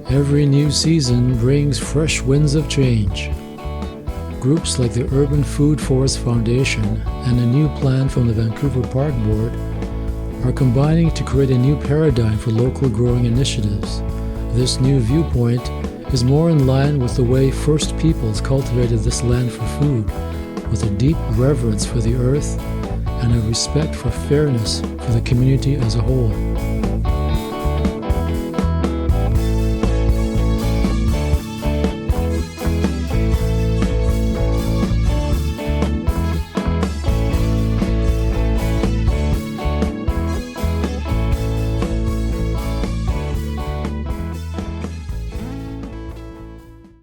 Every new season brings fresh winds of change. Groups like the Urban Food Forest Foundation and a new plan from the Vancouver Park Board are combining to create a new paradigm for local growing initiatives. This new viewpoint is more in line with the way First Peoples cultivated this land for food, with a deep reverence for the earth and a respect for fairness for the community as a whole.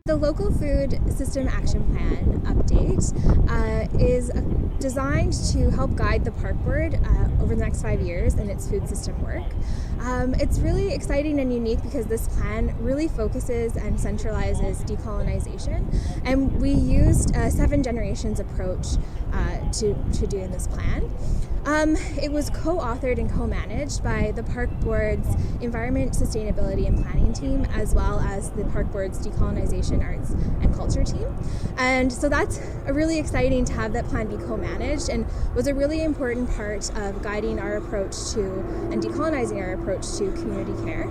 The Local Food System Action Plan update is designed to help guide the Park Board over the next 5 years in its food system work. It's really exciting and unique because this plan really focuses and centralizes decolonization, and we used a 7 generations approach to doing this plan. It was co-authored and co-managed by the Park Board's Environment, Sustainability and Planning team, as well as the Park Board's Decolonization, Arts and Culture team. And so that's really exciting to have that plan be co-managed, and was a really important part of guiding our approach to and decolonizing our approach to community care.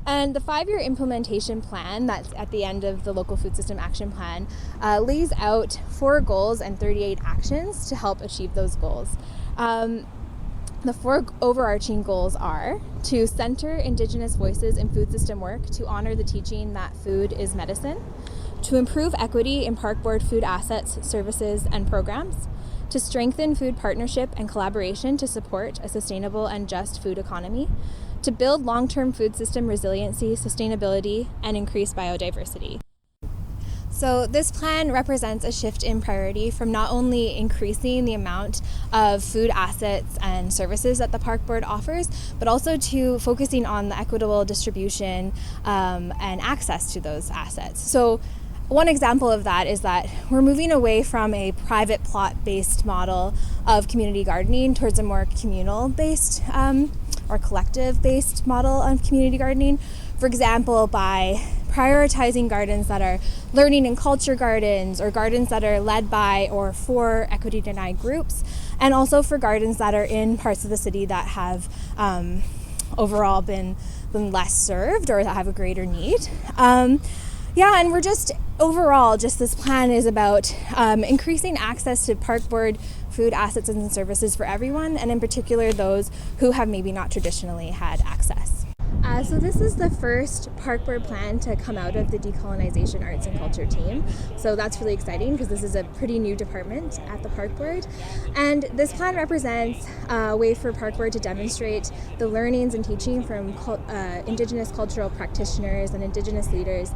And the 5-year implementation plan that's at the end of the Local Food System Action Plan lays out 4 goals and 38 actions to help achieve those goals. The 4 overarching goals are to center Indigenous voices in food system work to honor the teaching that food is medicine, to improve equity in Park Board food assets, services, and programs, to strengthen food partnership and collaboration to support a sustainable and just food economy, to build long-term food system resiliency, sustainability, and increase biodiversity. So this plan represents a shift in priority from not only increasing the amount of food assets and services that the Park Board offers, but also to focusing on the equitable distribution and access to those assets. So one example of that is that we're moving away from a private plot-based model of community gardening towards a more communal-based or collective-based model of community gardening. For example, by prioritizing gardens that are learning and culture gardens, or gardens that are led by or for equity denied groups, and also for gardens that are in parts of the city that have overall been less served or that have a greater need. And we're just overall, this plan is about increasing access to Park Board food assets and services for everyone, and in particular those who have maybe not traditionally had access. So this is the first Park Board plan to come out of the Decolonization, Arts and Culture team. So that's really exciting because this is a pretty new department at the Park Board. And this plan represents a way for Park Board to demonstrate the learnings and teaching from Indigenous cultural practitioners and Indigenous leaders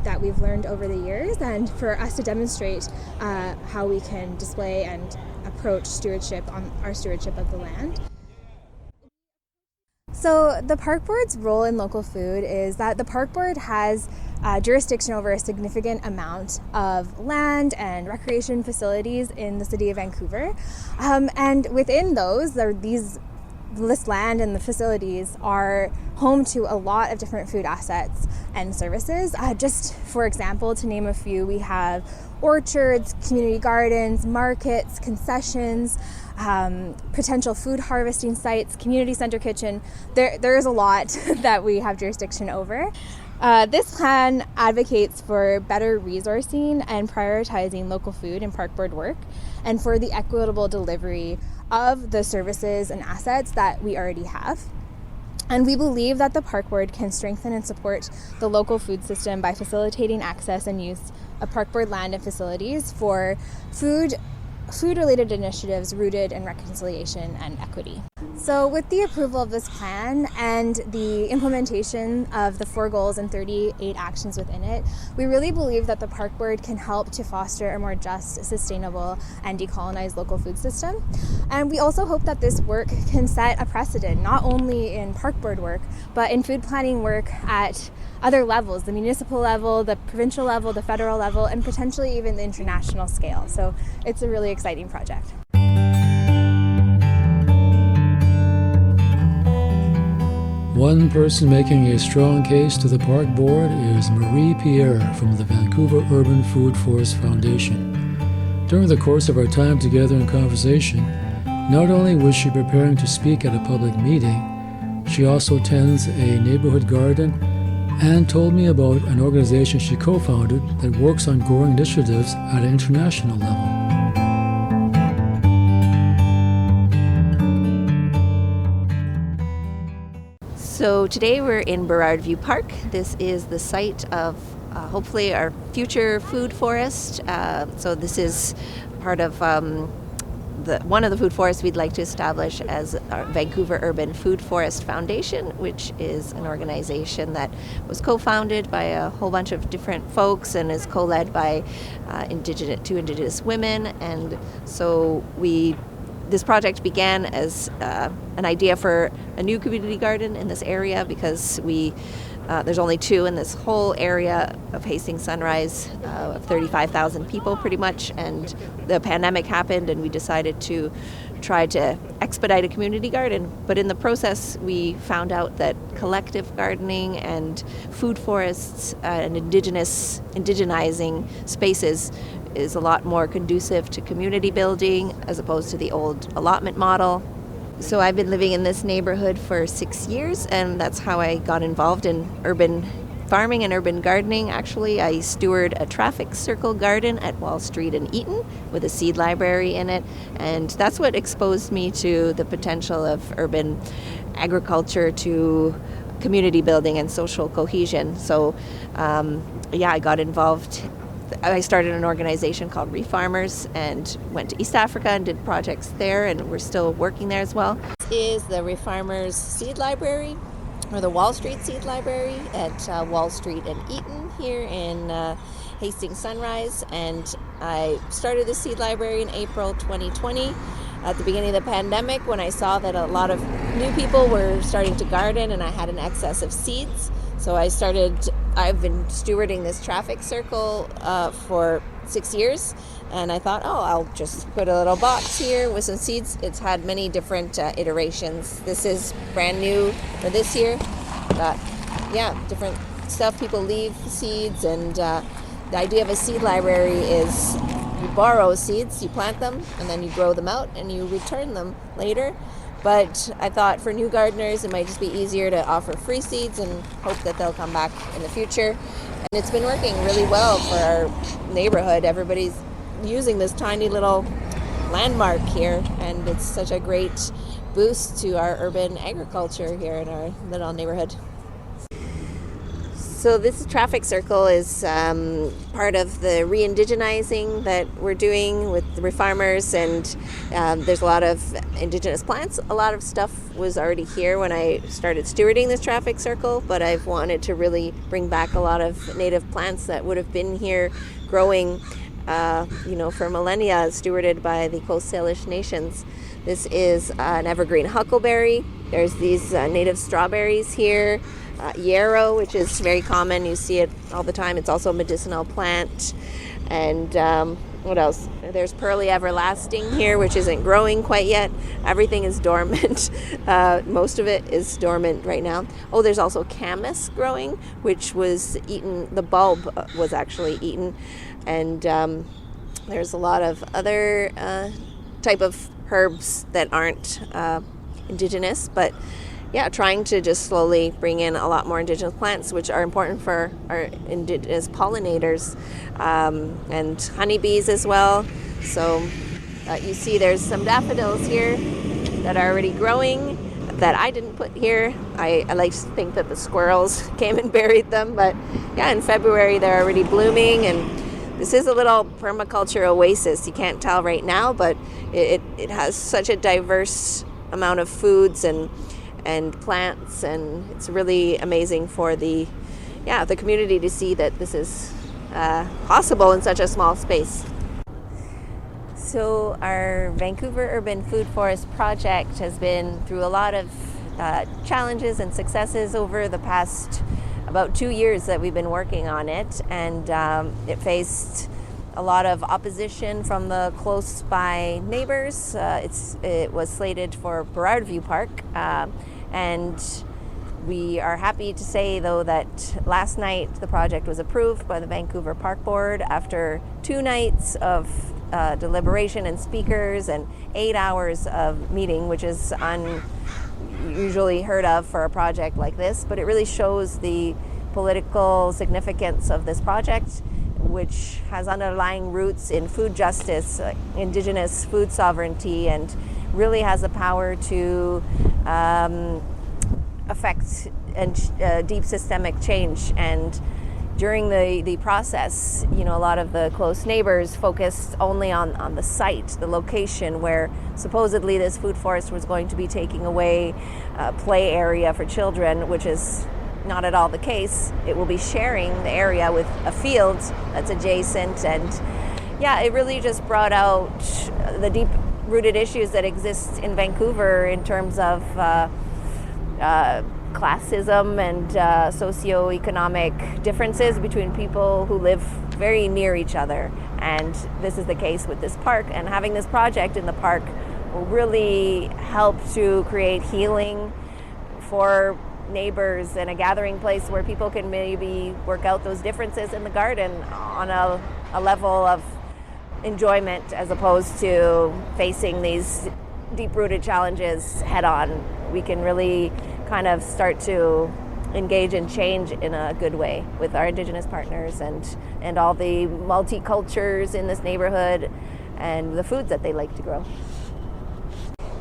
that we've learned over the years, and for us to demonstrate how we can display and approach stewardship of the land. So the Park Board's role in local food is that the Park Board has jurisdiction over a significant amount of land and recreation facilities in the city of Vancouver. And within those, this land and the facilities are home to a lot of different food assets and services. Just for example, to name a few, we have orchards, community gardens, markets, concessions, potential food harvesting sites, community center kitchen. There is a lot that we have jurisdiction over. This plan advocates for better resourcing and prioritizing local food in Park Board work, and for the equitable delivery of the services and assets that we already have. And we believe that the Park Board can strengthen and support the local food system by facilitating access and use of Park Board land and facilities for food-related initiatives rooted in reconciliation and equity. So with the approval of this plan and the implementation of the 4 goals and 38 actions within it, we really believe that the Park Board can help to foster a more just, sustainable, and decolonized local food system. And we also hope that this work can set a precedent, not only in Park Board work, but in food planning work at other levels, the municipal level, the provincial level, the federal level, and potentially even the international scale. So it's a really exciting project. One person making a strong case to the Park Board is Marie-Pierre from the Vancouver Urban Food Forest Foundation. During the course of our time together in conversation, not only was she preparing to speak at a public meeting, she also tends a neighborhood garden and told me about an organization she co-founded that works on growing initiatives at an international level. So today we're in Burrard View Park. This is the site of hopefully our future food forest. So this is part of one of the food forests we'd like to establish as our Vancouver Urban Food Forest Foundation, which is an organization that was co-founded by a whole bunch of different folks and is co-led by two Indigenous women. And so this project began as an idea for a new community garden in this area because there's only 2 in this whole area of Hastings Sunrise, of 35,000 people pretty much, and the pandemic happened and we decided to try to expedite a community garden. But in the process, we found out that collective gardening and food forests and indigenizing spaces is a lot more conducive to community building as opposed to the old allotment model. So I've been living in this neighborhood for 6 years, and that's how I got involved in urban farming and urban gardening. Actually, I steward a traffic circle garden at Wall Street in Eaton with a seed library in it, and that's what exposed me to the potential of urban agriculture to community building and social cohesion. So I got involved. I started an organization called Refarmers and went to East Africa and did projects there, and we're still working there as well. This is the Refarmers Seed Library, or the Wall Street Seed Library at Wall Street and Eaton here in Hastings Sunrise. And I started the seed library in April 2020 at the beginning of the pandemic when I saw that a lot of new people were starting to garden and I had an excess of seeds. So I've been stewarding this traffic circle for 6 years, and I thought, I'll just put a little box here with some seeds. It's had many different iterations. This is brand new for this year. Got, different stuff. People leave seeds, and the idea of a seed library is you borrow seeds, you plant them, and then you grow them out, and you return them later. But I thought for new gardeners, it might just be easier to offer free seeds and hope that they'll come back in the future. And it's been working really well for our neighborhood. Everybody's using this tiny little landmark here, and it's such a great boost to our urban agriculture here in our little neighborhood. So this traffic circle is part of the re-indigenizing that we're doing with the Refarmers, and there's a lot of Indigenous plants. A lot of stuff was already here when I started stewarding this traffic circle, but I've wanted to really bring back a lot of native plants that would have been here growing for millennia, stewarded by the Coast Salish nations. This is an evergreen huckleberry. There's these native strawberries here. Yarrow, which is very common. You see it all the time. It's also a medicinal plant. And what else? There's Pearly Everlasting here, which isn't growing quite yet. Everything is dormant. Most of it is dormant right now. Oh, there's also Camas growing, which was eaten. The bulb was actually eaten. And there's a lot of other type of herbs that aren't indigenous, but trying to just slowly bring in a lot more indigenous plants, which are important for our indigenous pollinators, and honeybees as well. So you see there's some daffodils here that are already growing that I didn't put here. I like to think that the squirrels came and buried them, but in February they're already blooming, and this is a little permaculture oasis. You can't tell right now, but it has such a diverse amount of foods and plants, and it's really amazing for the community to see that this is possible in such a small space. So our Vancouver Urban Food Forest project has been through a lot of challenges and successes over the past about 2 years that we've been working on it, and it faced a lot of opposition from the close by neighbors. It was slated for Burrard View Park, and we are happy to say, though, that last night the project was approved by the Vancouver Park Board after 2 nights of deliberation and speakers and 8 hours of meeting, which is unusually heard of for a project like this. But it really shows the political significance of this project, which has underlying roots in food justice, Indigenous food sovereignty, and really has the power to affect and deep systemic change. And during the process, a lot of the close neighbors focused only on the site, the location where supposedly this food forest was going to be taking away play area for children, which is not at all the case. It will be sharing the area with a field that's adjacent, and it really just brought out the deep-rooted issues that exist in Vancouver in terms of classism and socioeconomic differences between people who live very near each other. And this is the case with this park, and having this project in the park will really help to create healing for neighbors and a gathering place where people can maybe work out those differences in the garden on a level of enjoyment, as opposed to facing these deep-rooted challenges head-on. We can really kind of start to engage in change in a good way with our Indigenous partners and all the multicultures in this neighborhood and the foods that they like to grow.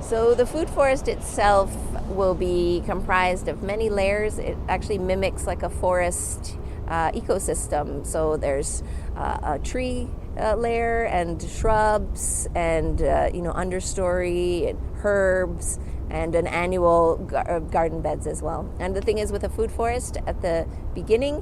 So the food forest itself will be comprised of many layers. It actually mimics like a forest ecosystem. So there's a tree layer and shrubs and understory and herbs and an annual garden beds as well. And the thing is, with a food forest, at the beginning,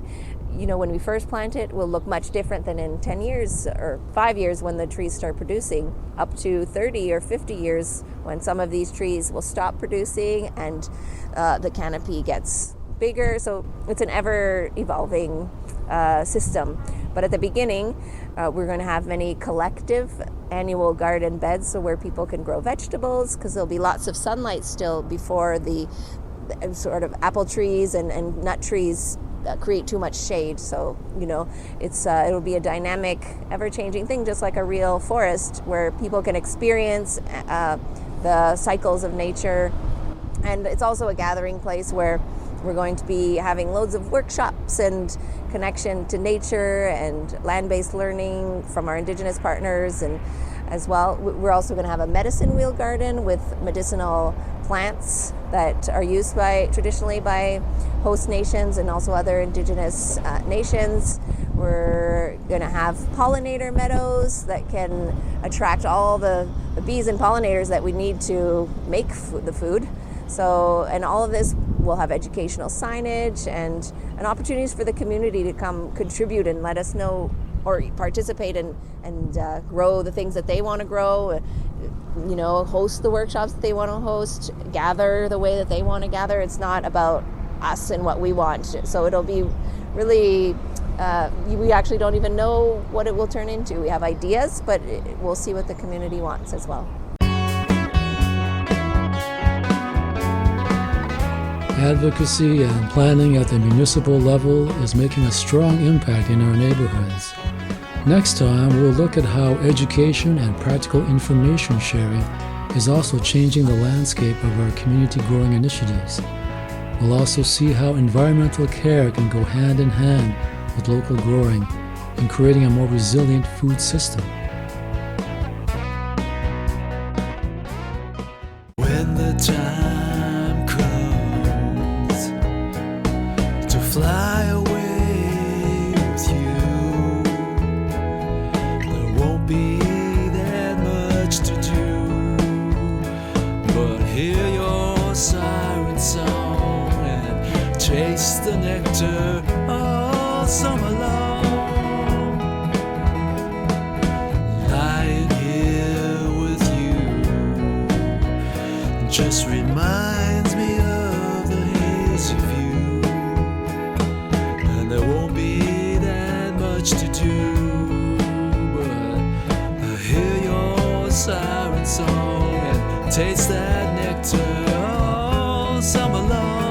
when we first plant it, will look much different than in 10 years or 5 years when the trees start producing, up to 30 or 50 years when some of these trees will stop producing and the canopy gets bigger. So it's an ever-evolving system. But at the beginning, we're going to have many collective annual garden beds, so where people can grow vegetables, because there'll be lots of sunlight still before the sort of apple trees and nut trees create too much shade. So it'll be a dynamic, ever-changing thing, just like a real forest, where people can experience the cycles of nature. And it's also a gathering place where we're going to be having loads of workshops and connection to nature and land-based learning from our Indigenous partners. And as well, we're also going to have a medicine wheel garden with medicinal plants that are used traditionally by host nations and also other Indigenous nations. We're going to have pollinator meadows that can attract all the bees and pollinators that we need to make the food. So, and all of this will have educational signage and opportunities for the community to come contribute and let us know or participate and grow the things that they want to grow, host the workshops that they want to host, gather the way that they want to gather. It's not about us and what we want. So it'll be really, we actually don't even know what it will turn into. We have ideas, but we'll see what the community wants as well. Advocacy and planning at the municipal level is making a strong impact in our neighborhoods. Next time, we'll look at how education and practical information sharing is also changing the landscape of our community growing initiatives. We'll also see how environmental care can go hand in hand with local growing in creating a more resilient food system. When the time comes to fly away with you, there won't be that much to do but hear your siren song and taste the nectar all summer long. Lying here with you just reminds me of the hazy view, and there won't be that much to do, but I hear your siren song and taste that nectar all summer long.